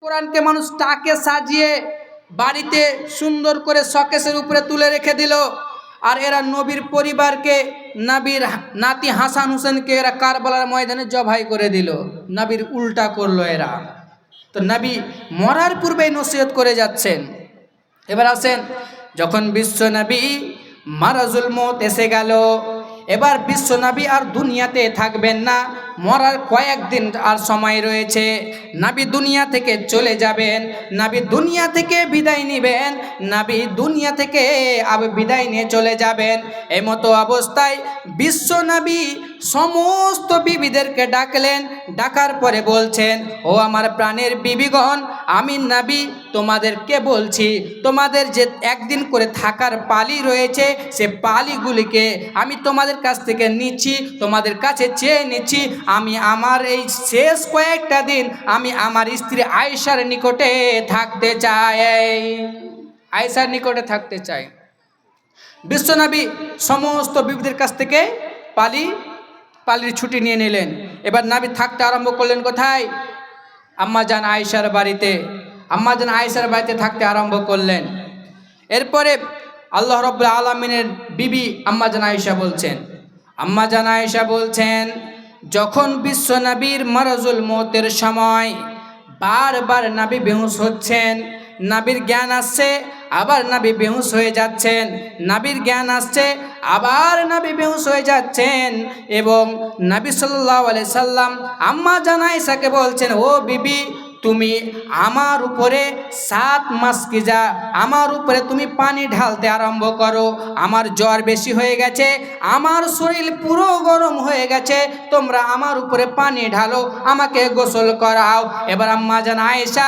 কোরআনকে মানুষ টাকে সাজিয়ে বাড়িতে সুন্দর করে শোকেসের উপরে তুলে রেখে দিল। আর এরা নবীর পরিবারকে, নবীর নাতি হাসান হোসেনকে এরা কারবালার ময়দানে জবাই করে দিল। নবীর উল্টা করলো এরা। তো নবী মরার পূর্বেই নসিহত করে যাচ্ছেন। এবার আসেন, যখন বিশ্ব নবী মারাজুল মউত এসে গেল, এবার বিশ্ব নবী আর দুনিয়াতে থাকবেন না। মরার কয়েকদিন আর সময় রয়েছে। নবী দুনিয়া থেকে চলে যাবেন, নবী দুনিয়া থেকে বিদায় নেবেন, নবী দুনিয়া থেকে বিদায় নিয়ে চলে যাবেন। এই মতো অবস্থায় বিশ্ব নবী সমস্ত বিবিদেরকে ডাকলেন। ডাকার পরে বলছেন, ও আমার প্রাণের বিবিগণ, আমি নবী তোমাদেরকে বলছি, তোমাদের যে একদিন করে থাকার পালি রয়েছে, সে পালিগুলিকে আমি তোমাদের কাছ থেকে নিচ্ছি, তোমাদের কাছে চেয়ে নিচ্ছি। আমি আমার এই শেষ কয়েকটা দিন আমি আমার স্ত্রী আয়েশার নিকটে থাকতে চাই, আয়েশার নিকটে থাকতে চাই। বিশ্বনবী সমস্ত বিবিদের কাছ থেকে পালির ছুটি নিয়ে নিলেন। এবার নবী থাকতে আরম্ভ করলেন কোথায়? আম্মাজান আয়েশার বাড়িতে। আম্মাজান আয়েশার বাড়িতে থাকতে আরম্ভ করলেন। এরপরে আল্লাহ রাব্বুল আলামিনের বিবি আম্মাজান আয়েশা বলছেন, যখন বিশ্ব নবীর মারাজুল মউতের সময় বারবার নবী বেহুশ হচ্ছেন, নবীর জ্ঞান আসছে, আবার নবী বেহুশ হয়ে যাচ্ছেন, নবীর জ্ঞান আসছে, আবার নবী বেহুশ হয়ে যাচ্ছেন। এবং নবী সাল্লাল্লাহু আলাইহি সাল্লাম আম্মাজান আয়েশাকে বলছেন, ও বিবি, তুমি আমার উপরে 7 মাস কি যা আমার উপরে তুমি পানি ঢালতে আরম্ভ করো। আমার জ্বর বেশি হয়ে গেছে, আমার শরীর পুরো গরম হয়ে গেছে, তোমরা আমার উপরে পানি ঢালো, আমাকে গোসল করাও। এবার আম্মাজান আয়েশা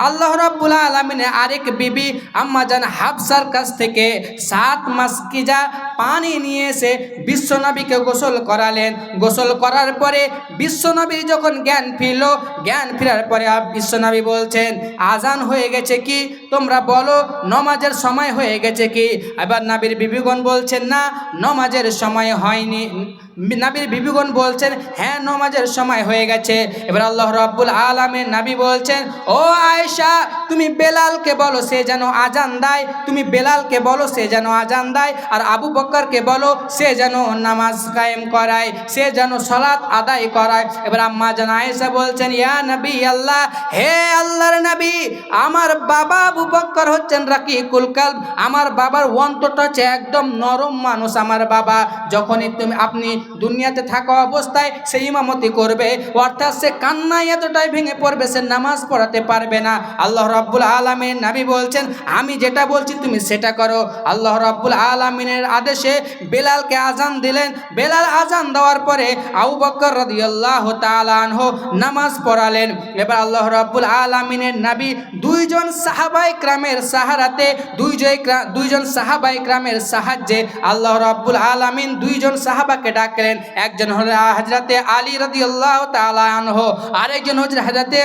আল্লাহ রাব্বুল আলামিনের আরেক বিবি আম্মাজান হাফসার কাছ থেকে 7 মাস কি যা পানি নিয়ে এসে বিশ্বনবীকে গোসল করালেন। গোসল করার পরে বিশ্বনবীর যখন জ্ঞান ফিরল, জ্ঞান ফেরার পরে বিশ্বনবী বলছেন, আজান হয়ে গেছে কি? তোমরা বলো, নমাজের সময় হয়ে গেছে কি? এবার নবীর বিবিগণ বলছেন, না, নমাজের সময় হয়নি। নবীর বিবিগণ বলছেন, হ্যাঁ, নমাজের সময় হয়ে গেছে। এবার আল্লাহ রাব্বুল আলামিন নবী বলছেন, ও আয়েশা, তুমি বেলালকে বলো সে যেন আজান দেয়, তুমি বেলালকে বলো সে যেন আজান দেয়, আর আবু বকরকে বলো সে যেন নামাজ কায়েম করায়, সে যেন সালাত আদায় করায়। এবার আম্মাজান আয়েশা বলছেন, ইয়া নবী আল্লাহ, হে আল্লাহর নবী, আমার বাবা আবু বকর হচ্ছেন রাকিকুল কলব, আমার বাবার অন্তরটা হচ্ছে একদম নরম মানুষ। আমার বাবা যখনই আপনি দুনিয়াতে থাকা অবস্থায় সে ইমামতি করবে, অর্থাৎ সে কান্নায় এতটাই ভেঙে পড়বে, সে নামাজ পড়াতে পারবে না। আল্লাহ রাব্বুল আলামিন নবী বলছেন, আমি যেটা বলছি তুমি সেটা করো। আল্লাহ রাব্বুল আলামিনের আদেশে বেলালকে আজান দিলেন। বেলাল আজান দেওয়ার পরে আবু বকর রাদিয়াল্লাহু তাআলা আনহু নামাজ পড়ালেন। এবার আল্লাহ রাব্বুল আলামিনের নবী দুইজন সাহাবায়ে কেরামের সাহারাতে, দুইজন সাহাবায়ে কেরামের সাহায্যে আল্লাহ রাব্বুল আলামিন দুইজন সাহাবাকে ডাকলেন। একজন হলো হযরতে আলী রাদিয়াল্লাহু তাআলা আনহু, আরেকজন হচ্ছে হযরতে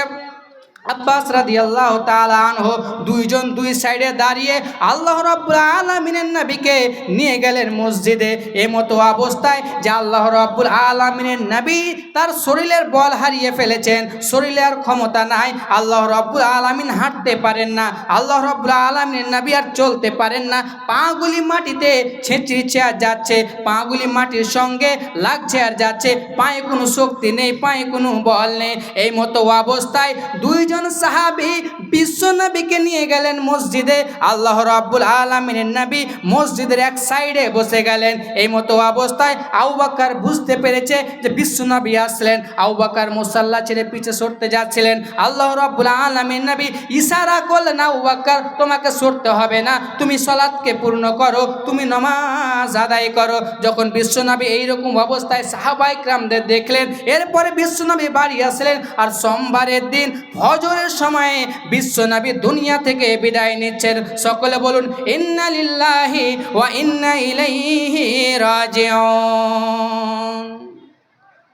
আব্বাস রাদিয়াল্লাহু তাআলা আনহু। দুইজন দুই সাইডে দাঁড়িয়ে আল্লাহ রাব্বুল আলামিনের নবীকে নিয়ে গেলেন মসজিদে। এমতো অবস্থায় যে আল্লাহ রাব্বুল আলামিনের নবী তার শরীরের বল হারিয়ে ফেলেছেন, শরীরে আর ক্ষমতা নাই, আল্লাহ রাব্বুল আলামিন হাঁটতে পারেন না, আল্লাহ রাব্বুল আলামিনের নবী আর চলতে পারেন না, পাগুলি মাটিতে ছেঁচড়িচ্ছে আর যাচ্ছে, পাগুলি মাটির সঙ্গে লাগছে আর যাচ্ছে, পায়ে কোনো শক্তি নেই, পায়ে কোনো বল নেই। এই মতো অবস্থায় দুইজন সাহাবী বিশ্ব নবীকে নিয়ে গেলেন মসজিদে। আল্লাহ রাব্বুল আলামিনের নবী মসজিদের এক সাইডে বসে গেলেন। এই মতো অবস্থায় আবু বকর বুঝতে পেরেছে যে বিশ্ব নবী আসলেন। আবু বকর মুসাল্লা ছেড়ে পিছে সরতে যাচ্ছিলেন। আল্লাহ রাব্বুল আলামিন নবী ইশারা করলেন, আবু বকর, তোমাকে সরতে হবে না, তুমি সালাতকে পূর্ণ করো, তুমি নামাজ আদায় করো। যখন বিশ্ব নবী এইরকম অবস্থায় সাহাবায়ে কেরামদের দেখলেন, এরপরে বিশ্ব নবী বাড়ি আসলেন। আর সোমবারের দিন ফজরের সময়ে বিশ্ব নবী দুনিয়া থেকে বিদায় নিচ্ছেন। সকলে বলুন, ইন্না লিল্লাহি ওয়া ইন্না ইলাইহি রাজিউন।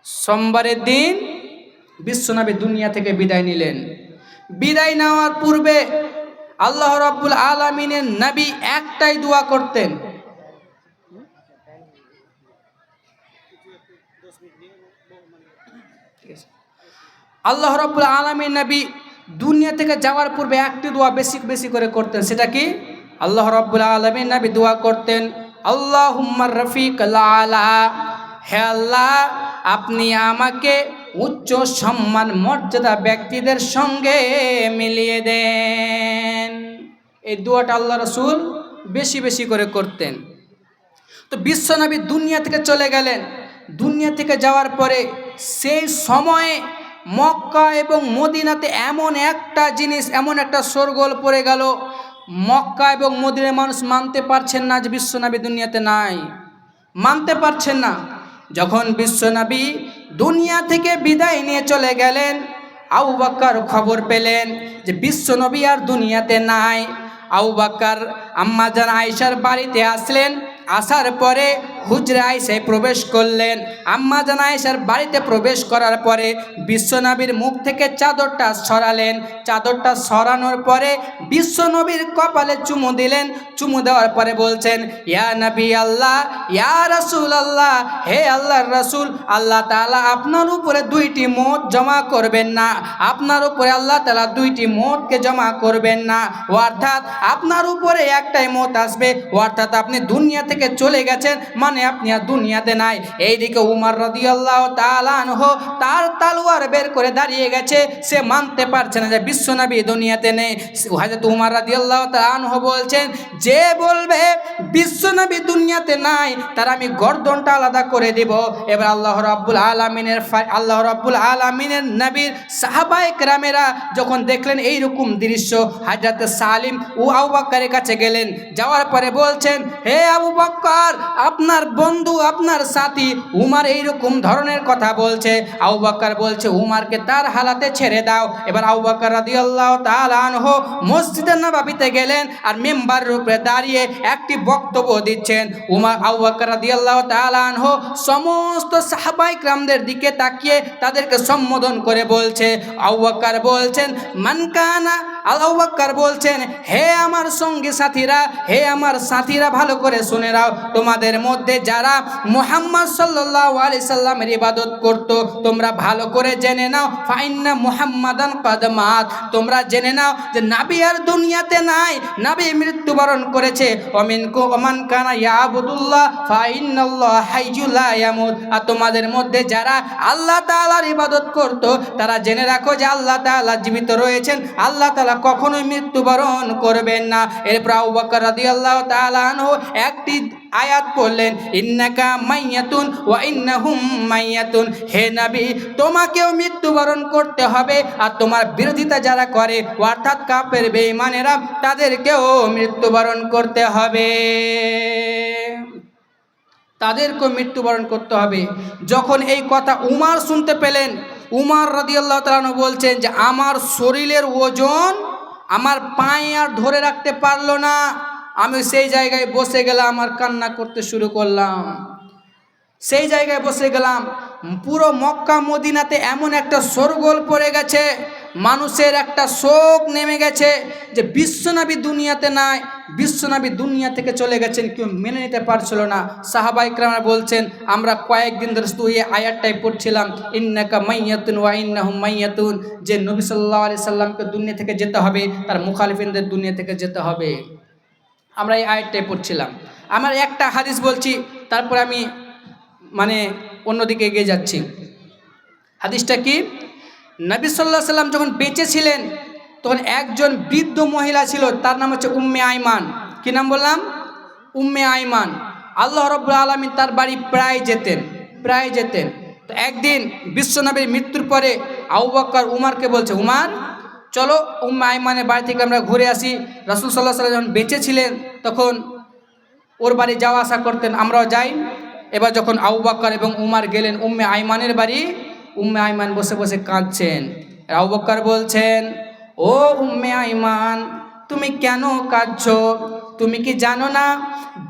সোমবারের দিন বিশ্ব নবী দুনিয়া থেকে বিদায় নিলেন। বিদায় নেওয়ার পূর্বে আল্লাহ রাব্বুল আলামিনের নবী একটাই দোয়া করতেন। আল্লাহ রাব্বুল আলামিন নবী দুনিয়া থেকে যাওয়ার পূর্বে একটি দোয়া বেশি বেশি করে করতেন, সেটা কি? আল্লাহ রাব্বুল আলামিন নবী দোয়া করতেন, আল্লাহুম্মা রফিকাল আলা, হে আল্লাহ আপনি আমাকে উচ্চ সম্মান মর্যাদা ব্যক্তিদের সঙ্গে মিলিয়ে দেন। এই দোয়াটা আল্লাহ রাসূল বেশি বেশি করে করতেন। তো বিশ্বনবী দুনিয়া থেকে চলে গেলেন। দুনিয়া থেকে যাওয়ার পরে সেই সময়ে মক্কা এবং মদিনাতে এমন একটা জিনিস, এমন একটা শোরগোল পড়ে গেল, মক্কা এবং মদিনার মানুষ মানতে পারছেন না যে বিশ্বনবী দুনিয়াতে নাই, মানতে পারছেন না। যখন বিশ্বনবী দুনিয়া থেকে বিদায় নিয়ে চলে গেলেন, আবু বকর খবর পেলেন যে বিশ্বনবী আর দুনিয়াতে নাই। আবু বকর আম্মাজান আয়েশার বাড়িতে আসলেন। আসার পরে হুজরা আয়েশায় প্রবেশ করলেন। আম্মাজান আয়েশার বাড়িতে প্রবেশ করার পরে বিশ্বনবীর মুখ থেকে চাদরটা সরালেন। চাদরটা সরানোর পরে বিশ্বনবীর কপালে চুমু দিলেন। চুমু দেওয়ার পরে বলছেন, ইয়া নবী আল্লাহ, ইয়া রাসূল আল্লাহ, হে আল্লাহর রাসূল, আল্লাহ তাআলা আপনার উপরে দুইটি মত জমা করবেন না, আপনার উপরে আল্লাহ তাআলা দুইটি মতকে জমা করবেন না, অর্থাৎ আপনার উপরে একটাই মত আসবে, অর্থাৎ আপনি দুনিয়া থেকে চলে গেছেন, মানে আপনি আর দুনিয়াতে নাই। এইদিকে উমর রাদিয়াল্লাহু তাআলা আনহু তার তলোয়ার বের করে দাঁড়িয়ে গেছে, সে মানতে পারছে না যে বিশ্বনবী দুনিয়াতে নেই। হযরত উমর রাদিয়াল্লাহু তাআলা আনহু বলছেন, যে বলবে বিশ্বনবী দুনিয়াতে নাই তার আমি গর্দনটা আলাদা করে দেব। এবার আল্লাহ রাব্বুল আলামিনের নবীর সাহাবায়ে কেরামেরা যখন দেখলেন এইরকম দৃশ্য, হযরত সালিম ও আবু বকরের কাছে গেলেন। যাওয়ার পরে বলছেন, হে আবু বকর, আপনার বন্ধু, আপনার সাথী উমর এইরকম ধরনের কথা বলছে। আবু বকর বলছে, উমরকে তার হালাতে ছেড়ে দাও। এবার আবু বকর রাদিয়াল্লাহু তাআলা আনহু মসজিদে নববীতে গেলেন আর মিম্বারের উপরে দাঁড়িয়ে একটি বক্তব্য দিচ্ছেন। আবু বকর রাদিয়াল্লাহু তাআলা আনহু সমস্ত সাহাবায়ে কেরামদের দিকে তাকিয়ে তাদেরকে সম্বোধন করে বলছে। আবু বকর বলছেন, আবু বকর বলছেন, হে আমার সঙ্গী সাথীরা, হে আমার সাথীরা, ভালো করে শুনে নাও, তোমাদের মধ্যে যারা মুহাম্মদ সাল্লাল্লাহু আলাইহি সাল্লামের ইবাদত করত, তোমরা ভালো করে জেনে নাও, ফাইন্না মুহাম্মাদান কাদ মাত, তোমরা জেনে নাও যে নবী আর দুনিয়াতে নাই, নবী মৃত্যুবরণ করেছে। ওমিনকুম মান কানা ইয়াবুদুল্লাহ ফাইন্নাল্লাহ হাইয়্যুন লা ইয়ামুত, আর তোমাদের মধ্যে যারা আল্লাহ তাআলার ইবাদত করত, তারা জেনে রাখো যে আল্লাহ তাআলা জীবিত রয়েছেন, আল্লাহ তাআলা কখনোই মৃত্যুবরণ করবেন না। এরপর আবু বকর রাদিয়াল্লাহু তাআলা আনহু একটি আয়াত পড়লেন, ইন্নাকা মাইয়াতুন ওয়া ইন্নাহুম মাইয়াতুন, হে নবী তোমাকেও মৃত্যুবরণ করতে হবে, আর তোমার বিরোধিতা যারা করে অর্থাৎ কাফের বেঈমানেরা তাদেরকেও মৃত্যুবরণ করতে হবে, তাদেরকেও মৃত্যুবরণ করতে হবে। যখন এই কথা উমর শুনতে পেলেন, উমর রাদিয়াল্লাহু তাআলা আনহু বলছেন যে আমার শরীরের ওজন আমার পায়ে আর ধরে রাখতে পারলো না, আমি সেই জায়গায় বসে গেলাম আর কান্না করতে শুরু করলাম। সেই জায়গায় বসে গেলাম। পুরো মক্কা মদিনাতে এমন একটা শোরগোল পড়ে গেছে, মানুষের একটা শোক নেমে গেছে যে বিশ্বনবী দুনিয়াতে নাই, বিশ্বনবী দুনিয়া থেকে চলে গেছেন, কেউ মেনে নিতে পারছিল না। সাহাবায়ে কেরামরা বলছেন, আমরা কয়েকদিন ধরে শুধু এই আয়াতটাই পড়ছিলাম, ইন্নাকা মাইয়াতুন ওয়া ইন্নাহুম মাইয়াতুন, যে নবী সাল্লাল্লাহু আলাইহি সাল্লামকে দুনিয়া থেকে যেতে হবে, তার মুখালিফিনদের দুনিয়া থেকে যেতে হবে। আমরা এই আয়াতটাই পড়ছিলাম। আমার একটা হাদিস বলছি, তারপর আমি অন্যদিকে এগিয়ে যাচ্ছি। হাদিসটা কি? নবী সাল্লাল্লাহু আলাইহি সাল্লাম যখন বেঁচে ছিলেন তখন একজন বৃদ্ধ মহিলা ছিল, তার নাম হচ্ছে উম্মে আইমান। কি নাম বললাম? উম্মে আইমান। আল্লাহ রাব্বুল আলামিন তার বাড়ি প্রায় যেতেন। তো একদিন বিশ্বনবীর মৃত্যুর পরে আবু বকর উমরকে বলছে, উমর চলো উম্মে আইমানের বাড়ি থেকে আমরা ঘুরে আসি। রাসূল সাল্লাল্লাহু আলাইহি ওয়াসাল্লাম যখন বেঁচে ছিলেন তখন ওর বাড়ি যাওয়া আসা করতেন, আমরাও যাই। এবার যখন আবু বকর এবং উমর গেলেন উম্মে আইমানের বাড়ি, উম্মে আইমান বসে বসে কাঁদছেন। আবু বকর বলছেন, ও উম্মে আইমান, তুমি কেন কাঁদছো? তুমি কি জানো না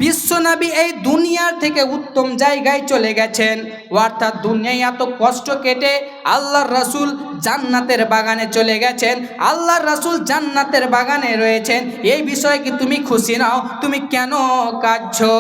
বিশ্বনবী এই দুনিয়ার থেকে উত্তম জায়গায় চলে গেছেন, অর্থাৎ দুনিয়ায় এত কষ্ট কেটে আল্লাহর রাসূল জান্নাতের বাগানে চলে গেছেন, আল্লাহর রাসূল জান্নাতের বাগানে রয়েছেন, এই বিষয়ে কি তুমি খুশি নাও? তুমি কেন কাঁদছো?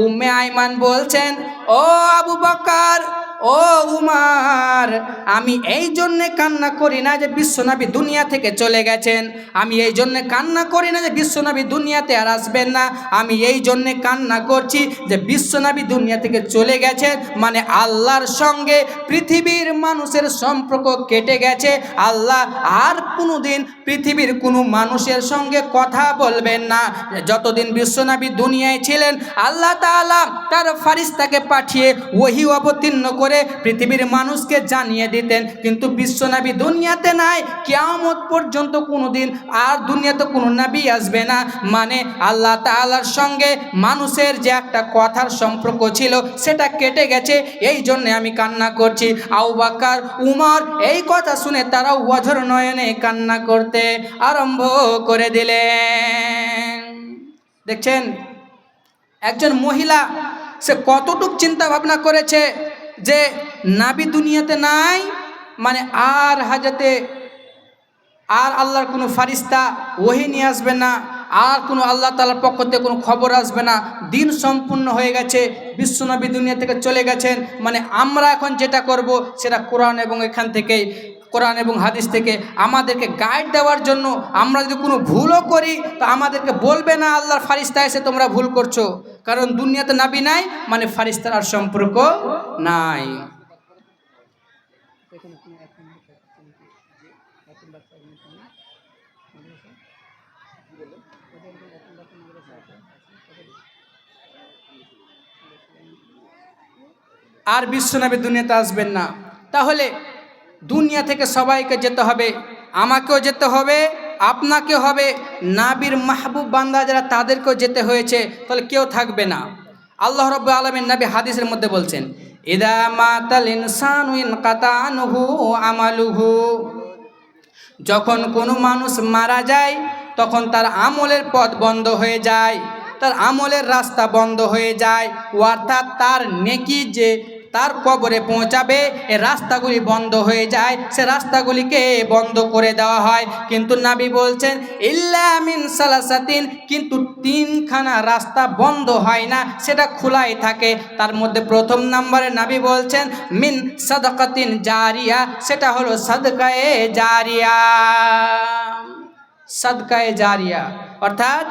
উম্মে আইমান বলছেন, ও আবু বকর, ও ও উমার, আমি এই জন্যে কান্না করি না যে বিশ্বনবী দুনিয়া থেকে চলে গেছেন, আমি এই জন্যে কান্না করি না যে বিশ্বনবী দুনিয়াতে আর আসবেন না, আমি এই জন্যে কান্না করছি যে বিশ্বনবী দুনিয়া থেকে চলে গেছেন মানে আল্লাহর সঙ্গে পৃথিবীর মানুষের সম্পর্ক কেটে গেছে। আল্লাহ আর কোনোদিন পৃথিবীর কোনো মানুষের সঙ্গে কথা বলবেন না। যতদিন বিশ্বনবী দুনিয়ায় ছিলেন আল্লাহ তাআলা তার ফারিস্তাকে পাঠিয়ে ওহী অবতীর্ণ করে পৃথিবীর মানুষকে জানিয়ে দিতেন, কিন্তু বিশ্বনবী দুনিয়াতে নাই, কিয়ামত পর্যন্ত কোনোদিন আর দুনিয়াতে কোনো নবী আসবে না। মানে আল্লাহ তাআলার সঙ্গে মানুষের যে একটা কথার সম্পর্ক ছিল সেটা কেটে গেছে, এই জন্যে আমি কান্না করছি। আবু বকর উমর এই কথা শুনে তারাও অঝর নয়নে কান্না করতে আরম্ভ করে দিলেন। দেখছেন একজন মহিলা সে কতটুক চিন্তা ভাবনা করেছে যে নাবি দুনিয়াতে নাই মানে আর হাজতে আর আল্লাহর কোনো ফারিস্তা ওহী নিয়ে আসবে না, আর কোনো আল্লাহ তাআলার পক্ষ থেকে কোনো খবর আসবে না, দিন সম্পূর্ণ হয়ে গেছে, বিশ্বনবী দুনিয়া থেকে চলে গেছেন। মানে আমরা এখন যেটা করব সেটা কোরআন এবং এখান থেকেই কোরআন এবং হাদিস থেকে আমাদেরকে গাইড দেওয়ার জন্য, আমরা যদি কোনো ভুলও করি তো আমাদেরকে বলবে না আল্লাহর ফারিস্তা এসে তোমরা ভুল করছো, কারণ দুনিয়াতে নবী নাই মানে ফারিস্তার আর সম্পর্ক নাই। আর বিশ্বনবী দুনিয়াতে আসবেন না, তাহলে দুনিয়া থেকে সবাইকে যেতে হবে, আমাকেও যেতে হবে, আপনাকে হবে, নাবির মাহবুব বান্দা যারা তাদেরকেও যেতে হয়েছে, তাহলে কেউ থাকবে না। আল্লাহ রাব্বুল আলামিন নবী হাদিসের মধ্যে বলছেন, ইদা মাতাল ইনসানু ইনকাতা আনহু আমালুহু, যখন কোনো মানুষ মারা যায় তখন তার আমলের পথ বন্ধ হয়ে যায়, তার আমলের রাস্তা বন্ধ হয়ে যায়, অর্থাৎ তার নেকি যে তার কবরে পৌঁছাবে এ রাস্তাগুলি বন্ধ হয়ে যায়, সে রাস্তাগুলিকে বন্ধ করে দেওয়া হয়। কিন্তু নবী বলছেন ইল্লা মিন সালাসাতিন, কিন্তু তিনখানা রাস্তা বন্ধ হয় না, সেটা খোলাই থাকে। তার মধ্যে প্রথম নম্বরে নবী বলছেন মিন সাদাকাতিন জারিয়া, সেটা হলো সাদকায়ে জারিয়া। সাদকায়ে জারিয়া অর্থাৎ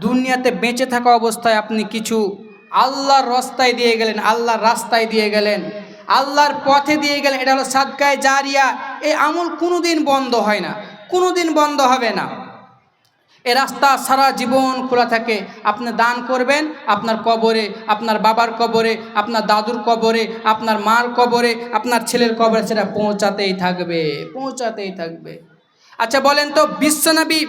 দুনিয়াতে বেঁচে থাকা অবস্থায় আপনি কিছু আল্লাহর রাস্তায় দিয়ে গেলেন, আল্লাহর রাস্তায় দিয়ে গেলেন, আল্লাহর পথে দিয়ে গেলেন, এটা হলো সাদকায়ে জারিয়া। এই আমল কোনোদিন বন্ধ হয় না, কোনোদিন বন্ধ হবে না। এ রাস্তা সারা জীবন খোলা থাকে। আপনি দান করবেন, আপনার কবরে, আপনার বাবার কবরে, আপনার দাদুর কবরে, আপনার মার কবরে, আপনার ছেলের কবরে সেটা পৌঁছাতেই থাকবে, পৌঁছাতেই থাকবে। আচ্ছা বলেন তো, বিশ্বনবী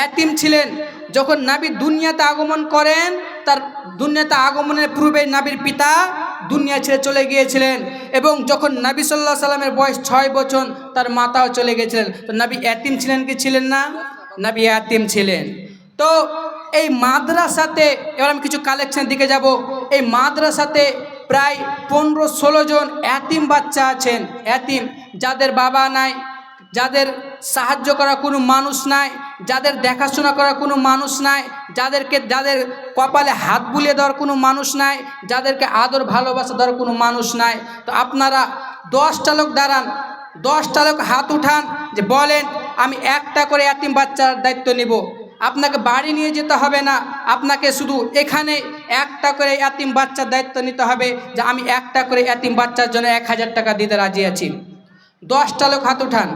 এতিম ছিলেন, যখন নবী দুনিয়াতে আগমন করেন তার দুনিয়াতে আগমনের পূর্বে নবীর পিতা দুনিয়া ছেড়ে চলে গিয়েছিলেন, এবং যখন নবী সাল্লাল্লাহু আলাইহি সাল্লামের বয়স 6 বছর তার মাতাও চলে গিয়েছিলেন। তো নবী এতিম ছিলেন কি ছিলেন না? নবী এতিম ছিলেন। তো এই মাদ্রাসাতে, এবার আমি কিছু কালেকশনের দিকে যাব, এই মাদ্রাসাতে প্রায় 15-16 জন এতিম বাচ্চা আছেন, এতিম, যাদের বাবা নাই, যাদের সাহায্য করা কোনো মানুষ নাই, যাদের দেখাশোনা করা কোনো মানুষ নাই, যাদের কপালে হাত বুলিয়ে দেওয়ার কোনো মানুষ নাই, যাদেরকে আদর ভালোবাসা দেওয়ার কোনো মানুষ নাই। তো আপনারা 10টা লোক দাঁড়ান, 10টা লোক হাত উঠান, যে বলেন আমি একটা করে এতিম বাচ্চার দায়িত্ব নিব। আপনাকে বাড়ি নিয়ে যেতে হবে না, আপনাকে শুধু এখানে একটা করে এতিম বাচ্চার দায়িত্ব নিতে হবে, যে আমি একটা করে এতিম বাচ্চার জন্য 1000 টাকা দিতে রাজি আছি। 10টা লোক হাত উঠান,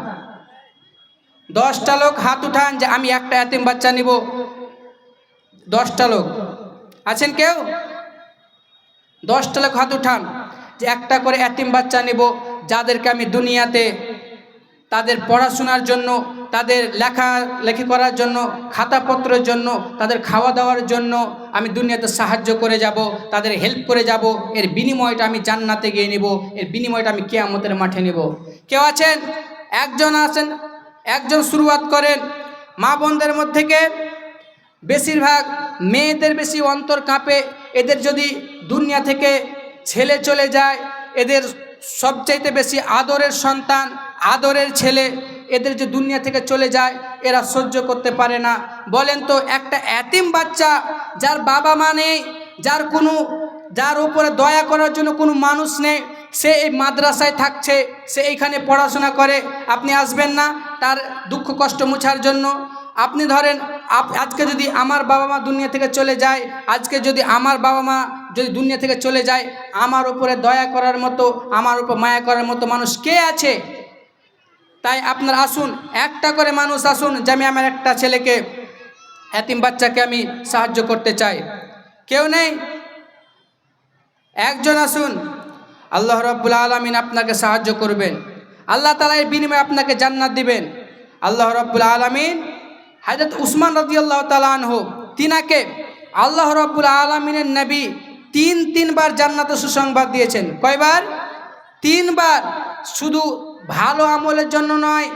10টা লোক হাত উঠান যে আমি একটা এতিম বাচ্চা নিব। 10টা লোক আছেন কেউ? 10টা লোক হাত উঠান যে একটা করে এতিম বাচ্চা নিব, যাদেরকে আমি দুনিয়াতে তাদের পড়াশোনার জন্য, তাদের লেখালেখি করার জন্য, খাতাপত্রের জন্য, তাদের খাওয়া দাওয়ার জন্য আমি দুনিয়াতে সাহায্য করে যাব, তাদের হেল্প করে যাব। এর বিনিময়টা আমি জান্নাতে গিয়ে নিব, এর বিনিময়টা আমি কিয়ামতের মাঠে নিব। কেউ আছেন? একজন আছেন, একজন শুরুয়াত করেন। মা বোনদের মধ্যে থেকে বেশিরভাগ মেয়েদের বেশি অন্তর কাঁপে, এদের যদি দুনিয়া থেকে ছেলে চলে যায়, এদের সবচাইতে বেশি আদরের সন্তান, আদরের ছেলে, এদের যে দুনিয়া থেকে চলে যায় এরা সহ্য করতে পারে না। বলেন তো, একটা এতিম বাচ্চা যার বাবা মা নেই, যার উপরে দয়া করার জন্য কোনো মানুষ নেই, সে এই মাদ্রাসায় থাকছে, সে এইখানে পড়াশোনা করে, আপনি আসবেন না তার দুঃখ কষ্ট মোছার জন্য? আপনি ধরেন আজকে যদি আমার বাবা মা দুনিয়া থেকে চলে যায়, আজকে যদি আমার বাবা মা যদি দুনিয়া থেকে চলে যায়, আমার উপরে দয়া করার মতো, আমার উপর মায়া করার মতো মানুষ কে আছে? তাই আপনারা আসুন, একটা করে মানুষ আসুন যে আমি আমার একটা ছেলেকে, এতিম বাচ্চাকে আমি সাহায্য করতে চাই। কেউ নেই? একজন আসুন, আল্লাহ রাব্বুল আলামিন আপনাকে সাহায্য করবেন, আল্লাহ তাআলা এর বিনিময়ে আপনাকে জান্নাত দিবেন। আল্লাহ রাব্বুল আলামিন হযরত উসমান রাদিয়াল্লাহু তাআলা আনহু, তিনাকে আল্লাহ রাব্বুল আলামিনের নবী তিনবার জান্নাতের সুসংবাদ দিয়েছেন। কয়বার? 3 বার। শুধু ভালো আমলের জন্য নয়,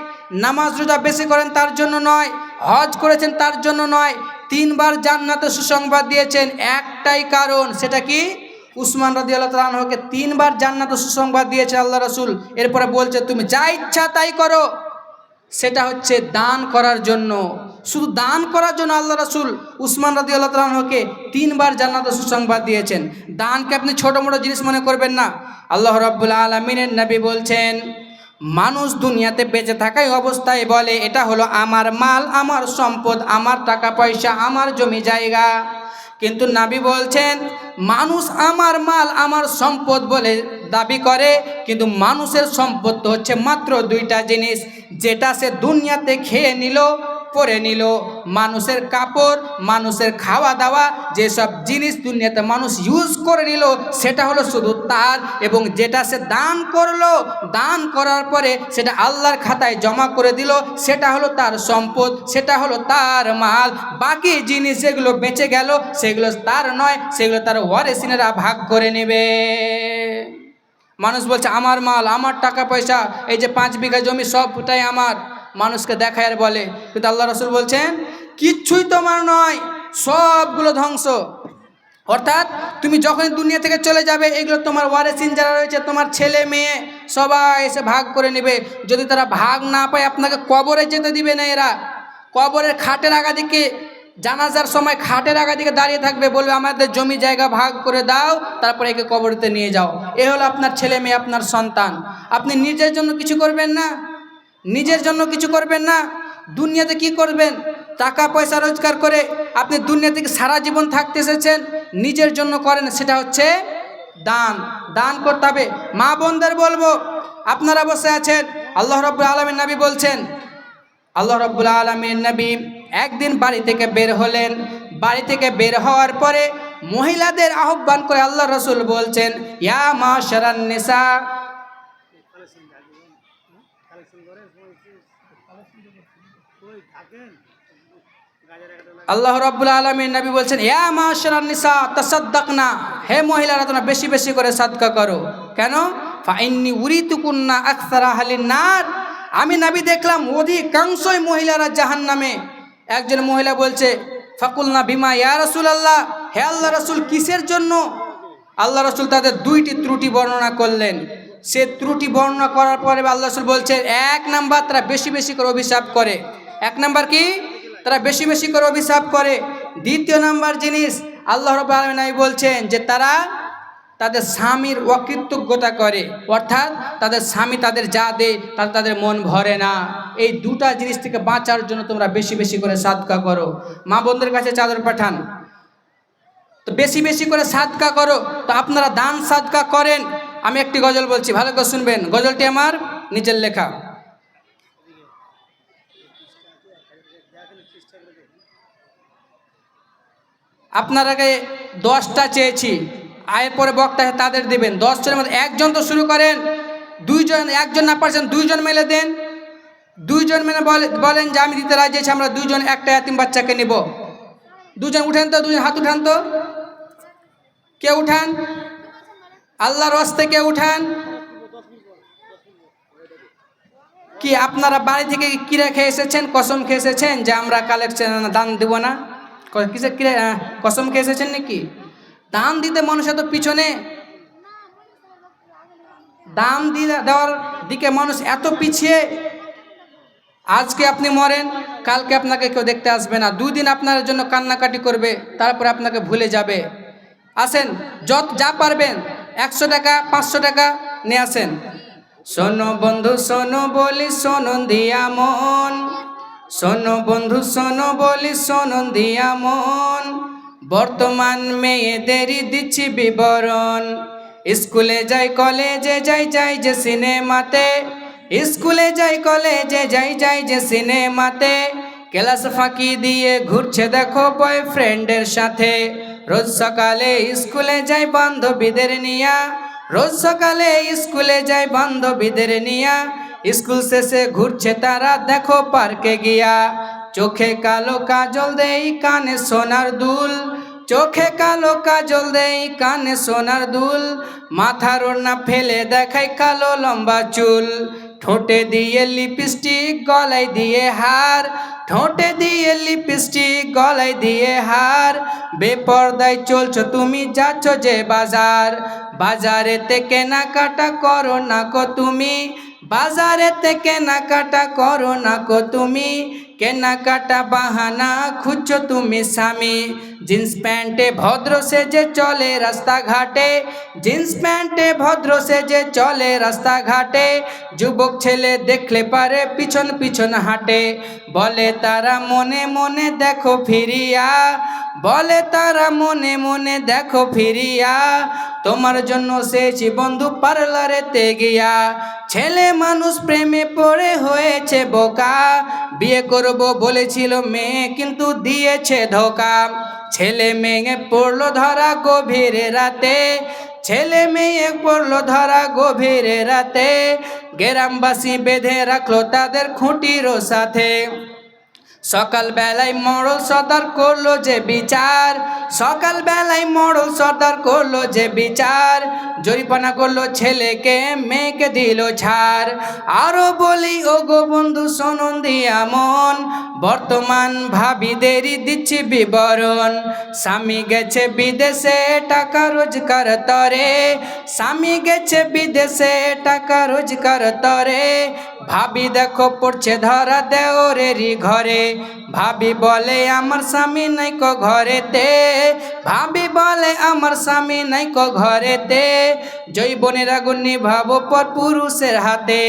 নামাজ রোজা বেশি করেন তার জন্য নয়, হজ করেছেন তার জন্য নয়, 3 বার জান্নাতের সুসংবাদ দিয়েছেন। একটাই কারণ, সেটা কি? উসমান রাদিয়াল্লাহু তাআলা আনহুকে 3 বার জান্নাতের সুসংবাদ দিয়েছে আল্লাহ রাসূল। এরপরে বলছে তুমি যা ইচ্ছা তাই করো। সেটা হচ্ছে দান করার জন্য। শুধু দান করার জন্য আল্লাহ রাসূল উসমান রাদিয়াল্লাহু তাআলা আনহুকে 3 বার জান্নাতের সুসংবাদ দিয়েছেন। দানকে আপনি ছোট মোটো জিনিস মনে করবেন না। আল্লাহ রাব্বুল আলামিনের নবী বলছেন, মানুষ দুনিয়াতে বেঁচে থাকাই অবস্থায় বলে এটা হলো আমার মাল, আমার সম্পদ, আমার টাকা পয়সা, আমার জমি জায়গা। কিন্তু নবী বলছেন, মানুষ আমার মাল, আমার সম্পদ বলে দাবি করে, কিন্তু মানুষের সম্পদ তো হচ্ছে মাত্র 2টা জিনিস, যেটা সে দুনিয়াতে খেয়ে নিল, পরে নিল। মানুষের কাপড়, মানুষের খাওয়া দাওয়া, যেসব জিনিস দুনিয়াতে মানুষ ইউজ করে নিল, সেটা হলো শুধু তার। এবং যেটা সে দান করলো, দান করার পরে সেটা আল্লাহর খাতায় জমা করে দিল, সেটা হলো তার সম্পদ, সেটা হলো তার মাল। বাকি জিনিস যেগুলো বেঁচে গেল সেগুলো তার নয়, সেগুলো তার ওয়ারিসিনেরা ভাগ করে নেবে। মানুষ বলছে আমার মাল, আমার টাকা পয়সা, এই যে 5 বিঘা জমি সবটাই আমার, মানুষকে দেখায় আর বলে। কিন্তু আল্লাহ রাসূল বলছেন কিচ্ছুই তোমার নয়, সবগুলো ধ্বংস। অর্থাৎ তুমি যখন দুনিয়া থেকে চলে যাবে, এগুলো তোমার ওয়ারিসিন যারা রয়েছে, তোমার ছেলে মেয়ে সবাই এসে ভাগ করে নেবে। যদি তারা ভাগ না পায়, আপনাকে কবরে যেতে দিবে না এরা। কবরের খাটের আগা দিকে, জানাজার সময় খাটের আগা দিকে দাঁড়িয়ে থাকবে, বলবে আমাদের জমি জায়গা ভাগ করে দাও, তারপরে একে কবরেতে নিয়ে যাও। এ হলো আপনার ছেলে মেয়ে, আপনার সন্তান। আপনি নিজের জন্য কিছু করবেন না, নিজের জন্য কিছু করবেন না। দুনিয়াতে কি করবেন? টাকা পয়সা রোজগার করে আপনি দুনিয়া থেকে সারা জীবন থাকতে এসেছেন, নিজের জন্য করেন, সেটা হচ্ছে দান। দান করতে হবে। মা বোনদের বলবো, আপনারা বসে আছেন, আল্লাহ রাব্বুল আলামিন নবী বলছেন, আল্লাহ রাব্বুল আলামিন নবী একদিন বাড়ি থেকে বের হলেন। বাড়ি থেকে বের হওয়ার পরে মহিলাদের আহ্বান করে আল্লাহ রাসূল বলছেন, ইয়া মাশারান নিসা, আল্লাহ রাব্বুল আলামিন নবী বলছেন, ইয়া মাশারান নিসা তাসাদ্দাকনা, হে মহিলারা তোমরা বেশি বেশি করে সাদকা করো। কেন? ফা ইন্নী উরিতুকুন্না আকসারা আহলিন নার, আমি নবী দেখলাম অধিকাংশই মহিলারা জাহান্নামে। একজন মহিলা বলছে, ফাকুলনা বিমা ইয়া রাসূলুল্লাহ, হে আল্লাহ রাসূল কিসের জন্য? আল্লাহ রাসূল তাদের 2টি ত্রুটি বর্ণনা করলেন। সে ত্রুটি বর্ণনা করার পরে আল্লাহ রাসূল বলছেন, 1 নাম্বার তারা বেশি বেশি করে অভিশাপ করে। 1 নাম্বার কি? তারা বেশি বেশি করে অভিশাপ করে। 2য় নাম্বার জিনিস আল্লাহ রাব্বুল আলামিন বলছেন যে তারা তাদের স্বামীর অকৃতজ্ঞতা করে, অর্থাৎ তাদের স্বামী তাদের যা দেয় তাতে তাদের মন ভরে না। এই 2টা জিনিস থেকে বাঁচার জন্য তোমরা বেশি বেশি করে সাদকা করো। মা বোনদের কাছে চাদর পাঠান, তো বেশি বেশি করে সাদকা করো। তো আপনারা দান সাদকা করেন। আমি একটি গজল বলছি, ভালো করে শুনবেন। গজলটি আমার নিজের লেখা। আপনারাকে 10টা চেয়েছি, আয়ের পরে বক্তা তাদের দেবেন। 10 জনের মধ্যে একজন তো শুরু করেন, 2 জন, একজন না পারছেন 2 জন মেলে দেন। 2 জন মেলে বলেন যে আমি দিতে রাজি আছি, আমরা 2 জন একটা এতিম বাচ্চাকে নিব। 2 জন উঠেন তো, 2 জন হাত উঠান তো, কে উঠান? আল্লাহর রাস্তে কে উঠান? কি আপনারা বাড়ি থেকে কিরা খেয়ে এসেছেন, কসম খেয়ে এসেছেন যে আমরা কালেকশন দান দেব না? কিসের কিরা কসম খেয়ে এসেছেন নাকি? দান দিতে মানুষ এত পিছনে, দান দেওয়ার দিকে মানুষ এত পিছিয়ে। আজকে আপনি মরেন, কালকে আপনাকে কেউ দেখতে আসবে না, 2 দিন আপনার জন্য কান্নাকাটি করবে, তারপরে আপনাকে ভুলে যাবে। আসেন, যা পারবেন, 100 টাকা, 500 টাকা, নিয়ে আসেন। শোনো বন্ধু শোনো বলি শোনো দিয়া মন, শোনো বন্ধু শোনো বলি শোনো দিয়া মন, বর্তমান মেয়েদেরই দিচ্ছি বিবরণ। স্কুলে যাই কলেজে যাই যাই যে সিনেমাতে, স্কুলে যাই কলেজে যাই যাই যে সিনেমাতে, ক্লাস ফাঁকি দিয়ে ঘুরছে দেখো বয়ফ্রেন্ডের সাথে। রোজ সকালে স্কুলে যাই বান্ধবীদের নিয়া, রোজ সকালে স্কুলে যাই বান্ধবীদের নিয়া, স্কুল শেষে ঘুরছে তারা দেখো পার্কে গিয়া। চোখে কালো কাজল দেই কানে সোনার দুল, চোখে কালো কাজল দেই কানে সোনার দুল, মাথার ওড়না ফেলে দেখাই কালো লম্বা চুল। ঠোঁটে দিয়ে লিপস্টিক গলায় দিয়ে হার, ঠোঁটে দিয়ে লিপস্টিক গলায় দিয়ে হার, বেপরদায় চলছো তুমি যাচ্ছ যে বাজার। বাজারেতে কেনাকাটা করো না কো তুমি, বাজারেতে কেনাকাটা করো না কো তুমি, কেনাকাটা বাহানা খুঁজছো তুমি স্বামী। জিন্স প্যান্টে ভদ্র সেজে চলে রাস্তাঘাটে, জিন্স প্যান্টে ভদ্র সেজে চলে রাস্তাঘাটে, যুবক ছেলে দেখলে পারে পিছন পিছন হাঁটে। বলে তারা মনে মনে দেখো ফিরিয়া, বলে তারা মনে মনে দেখো ফিরিয়া, তোমার জন্য সেছি বন্ধু পার্লারেতে গিয়া। ছেলে মানুষ প্রেমে পড়ে হয়েছে বোকা, বিয়ে করব বলেছিল মেয়ে কিন্তু দিয়েছে ধোকা। ছেলে মেয়ে পড়লো ধরা গভীর রাতে, ছেলে মেয়ে পড়লো ধরা গভীর রাতে, গ্রামবাসী বেঁধে রাখলো তাদের খুঁটির সাথে। সকাল বেলায় মোড়ল সর্দার করলো যে বিচার, সকাল বেলায় মোড়ল সর্দার করলো যে বিচার, জরিপানা করলো ছেলেকে মেয়েকে দিল ছাড়। আরো বলি ও গো বন্ধু শোনো দিয়া মন, বর্তমান ভাবিদেরই দিচ্ছি বিবরণ। স্বামী গেছে বিদেশে টাকা রোজগার তরে, স্বামী গেছে বিদেশে টাকা রোজগার তরে, ভাবি দেখো পড়ছে ধরা দেওরেরই ঘরে। ভাবি বলে আমার স্বামী নাই কো ঘরেতে, ভাবি বলে আমার স্বামী নাই কো ঘরেতে, জৈবনের আগুন নিভাবো পর পুরুষের হাতে।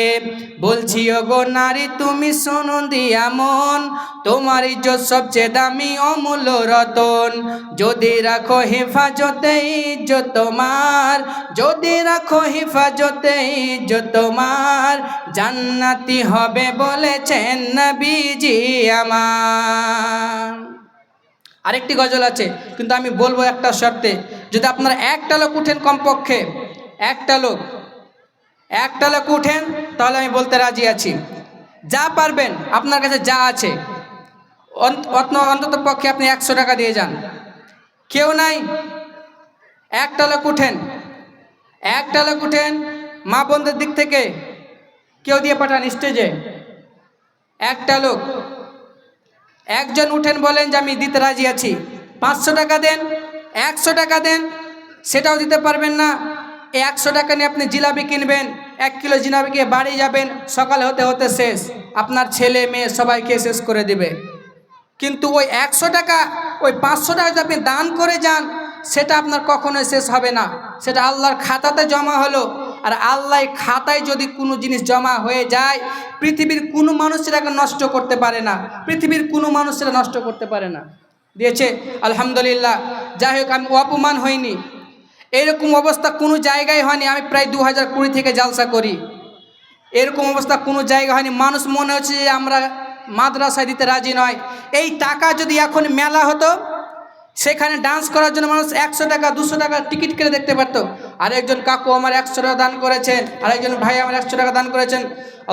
বলছি ও গো নারী তুমি শোনো দিয়া মন, তোমার ইজ্জত সবচেয়ে দামি অমূল্য রতন। যদি রাখো হেফাজতে ইজ্জত তোমার, যদি রাখো হেফাজতে ইজ্জত তোমার, জান্নাতি হবে বলেছেন নবীজি আমার। আরেকটি গজল আছে কিন্তু আমি বলবো একটা শর্তে, যদি আপনারা একটা লোক উঠেন, কমপক্ষে একটা লোক উঠেন, তাহলে আমি বলতে রাজি আছি। যা পারবেন আপনার কাছে যা আছে অন্তত পক্ষে আপনি 100 টাকা দিয়ে যান। কেউ নাই, একটা লোক উঠেন, একটা লোক উঠেন, মা বোনদের দিক থেকে কেউ দিয়ে পাঠান স্টেজে। একটা লোক, একজন উঠেন বলেন যে আমি দিতে রাজি আছি, 500 টাকা দেন, 100 টাকা দেন, সেটাও দিতে পারবেন না। এই 100 টাকা নিয়ে আপনি জিলাপি কিনবেন, 1 কিলো জিলাপি খেয়ে বাড়ি যাবেন, সকাল হতে হতে শেষ, আপনার ছেলে মেয়ে সবাইকে শেষ করে দিবে। কিন্তু ওই 100 টাকা, ওই 500 টাকা যদি আপনি দান করে যান, সেটা আপনার কখনোই শেষ হবে না, সেটা আল্লাহর খাতাতে জমা হলো। আর আল্লাহর খাতায় যদি কোনো জিনিস জমা হয়ে যায়, পৃথিবীর কোনো মানুষ সেটাকে নষ্ট করতে পারে না, পৃথিবীর কোনো মানুষ সেটা নষ্ট করতে পারে না। দিয়েছে আলহামদুলিল্লাহ। যাই হোক, আমি অপমান হইনি, এরকম অবস্থা কোনো জায়গায় হয়নি। আমি প্রায় 2020 থেকে জালসা করি, এরকম অবস্থা কোনো জায়গায় হয়নি। মানুষ মনে হচ্ছে যে আমরা মাদ্রাসায় দিতে রাজি নয়। এই টাকা যদি এখন মেলা হতো, সেখানে ডান্স করার জন্য মানুষ 100 টাকা 200 টাকা টিকিট কেটে দেখতে পারতো। আর একজন কাকু আমার 100 টাকা দান করেছেন, আর একজন ভাই আমার 100 টাকা দান করেছেন।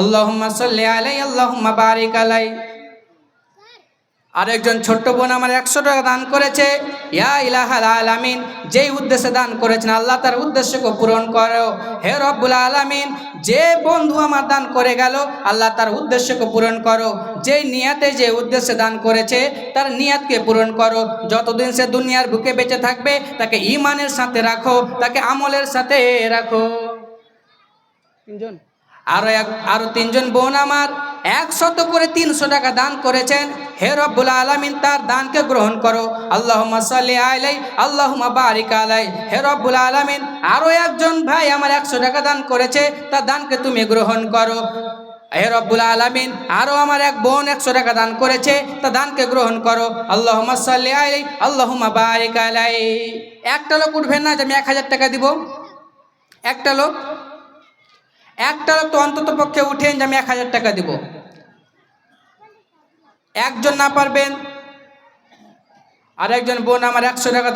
আল্লাহুম্মা সাল্লি আলাই, আল্লাহুম্মা বারিক আলাই। আর একজন ছোট্ট বোন আমার 100 টাকা দান করেছে। ইয়া ইলাহাল আলামিন, যেই উদ্দেশ্যে দান করেছেন আল্লাহ তার উদ্দেশ্যকে পূরণ করো। হে রব্বুল আলামিন, যে বন্ধু আমার দান করে গেল আল্লাহ তার উদ্দেশ্যকে পূরণ করো। যেই নিয়াতে যে উদ্দেশ্যে দান করেছে তার নিয়াতকে পূরণ করো। যতদিন সে দুনিয়ার বুকে বেঁচে থাকবে তাকে ঈমানের সাথে রাখো, তাকে আমলের সাথে রাখো। তিনজন, আরো 3জন বোন আমার 100 করে 300 টাকা দান করেছেন, হে রব্বুল আলামিন তার দানকে গ্রহণ করো। আল্লাহুম্মা সাল্লি আলাইহি আল্লাহুম্মা বারিক আলাইহি। হে রব্বুল আলামিন আরো একজন ভাই আমার 100 টাকা দান করেছে, তার দানকে তুমি গ্রহণ করো। হে রব্বুল আলামিন আরো আমার এক বোন 100 টাকা দান করেছে, তার দানকে গ্রহণ করো। আল্লাহুম্মা সাল্লি আলাইহি আল্লাহুম্মা বারিক আলাইহি। একটা লোক উঠবেন না যে আমি 1000 টাকা দিব? একটা লোক তো অন্তত পক্ষে উঠেন যে আমি 1000 টাকা দিব। একজন না পারবেন, আর একজন বোন আমার 100 টাকা